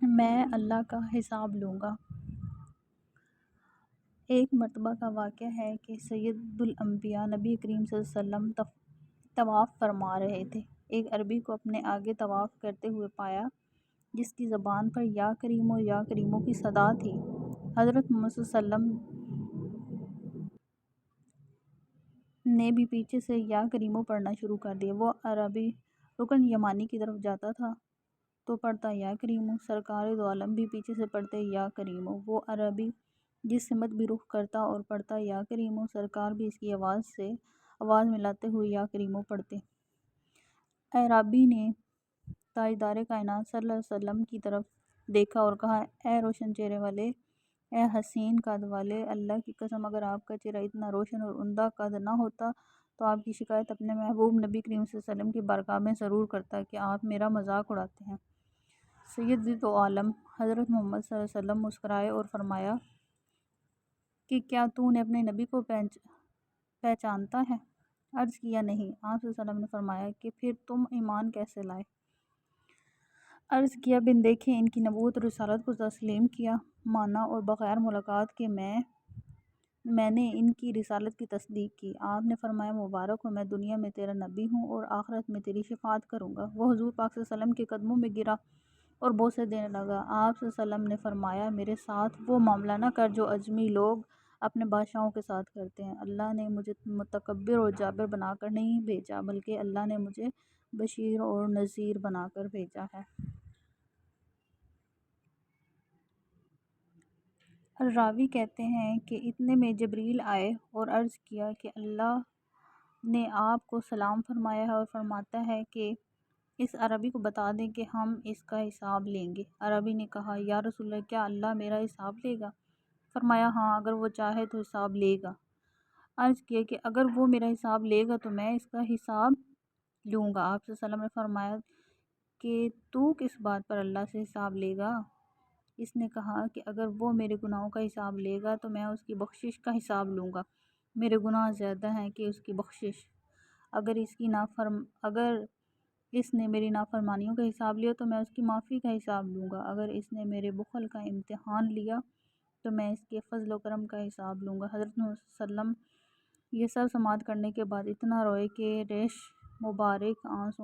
میں اللہ کا حساب لوں گا۔ ایک مرتبہ کا واقعہ ہے کہ سید الانبیاء نبی کریم صلی اللہ علیہ وسلم طواف فرما رہے تھے۔ ایک عربی کو اپنے آگے طواف کرتے ہوئے پایا جس کی زبان پر یا کریمو یا کریمو کی صدا تھی۔ حضرت محمد صلی اللہ علیہ وسلم نے بھی پیچھے سے یا کریمو پڑھنا شروع کر دیا۔ وہ عربی رکن یمانی کی طرف جاتا تھا تو پڑھتا یا کریمو، سرکار دو عالم بھی پیچھے سے پڑھتے یا کریمو۔ وہ عربی جس سمت بھی رخ کرتا اور پڑھتا یا کریمو، سرکار بھی اس کی آواز سے آواز ملاتے ہوئے یا کریمو پڑھتے۔ اعرابی نے تاجدار کائنات صلی اللہ علیہ وسلم کی طرف دیکھا اور کہا، اے روشن چہرے والے، اے حسین قد والے، اللہ کی قسم اگر آپ کا چہرہ اتنا روشن اور عمدہ قد نہ ہوتا تو آپ کی شکایت اپنے محبوب نبی کریم صلی اللہ علیہ وسلم کی بارگاہ میں ضرور کرتا کہ آپ میرا مذاق اڑاتے ہیں۔ سید دو عالم حضرت محمد صلی اللہ علیہ وسلم مسکرائے اور فرمایا کہ کیا تو نے اپنے نبی کو پہچانتا ہے؟ عرض کیا نہیں۔ آپ صلی اللہ علیہ وسلم نے فرمایا کہ پھر تم ایمان کیسے لائے؟ عرض کیا بن دیکھے ان کی نبوت اور رسالت کو تسلیم کیا، مانا اور بغیر ملاقات کے میں نے ان کی رسالت کی تصدیق کی۔ آپ نے فرمایا مبارک ہو، میں دنیا میں تیرا نبی ہوں اور آخرت میں تیری شفاعت کروں گا۔ وہ حضور پاک صلی اللہ علیہ وسلم کے قدموں میں گرا اور بوسے دینے لگا۔ آپ صلی اللہ علیہ وسلم نے فرمایا میرے ساتھ وہ معاملہ نہ کر جو عجمی لوگ اپنے بادشاہوں کے ساتھ کرتے ہیں۔ اللہ نے مجھے متکبر اور جابر بنا کر نہیں بھیجا بلکہ اللہ نے مجھے بشیر اور نذیر بنا کر بھیجا ہے۔ راوی کہتے ہیں کہ اتنے میں جبریل آئے اور عرض کیا کہ اللہ نے آپ کو سلام فرمایا ہے اور فرماتا ہے کہ اس عربی کو بتا دیں کہ ہم اس کا حساب لیں گے۔ عربی نے کہا یا رسول اللہ، کیا اللہ میرا حساب لے گا؟ فرمایا ہاں، اگر وہ چاہے تو حساب لے گا۔ عرض کیا کہ اگر وہ میرا حساب لے گا تو میں اس کا حساب لوں گا۔ آپ صلی اللہ علیہ وسلم نے فرمایا کہ تو کس بات پر اللہ سے حساب لے گا؟ اس نے کہا کہ اگر وہ میرے گناہوں کا حساب لے گا تو میں اس کی بخشش کا حساب لوں گا۔ میرے گناہ زیادہ ہیں کہ اس کی بخشش۔ اگر اس نے میری نافرمانیوں کا حساب لیا تو میں اس کی معافی کا حساب لوں گا۔ اگر اس نے میرے بخل کا امتحان لیا تو میں اس کے فضل و کرم کا حساب لوں گا۔ حضرت محمد صلی اللہ علیہ وسلم یہ سب سماعت کرنے کے بعد اتنا روئے کہ ریش مبارک آنسوں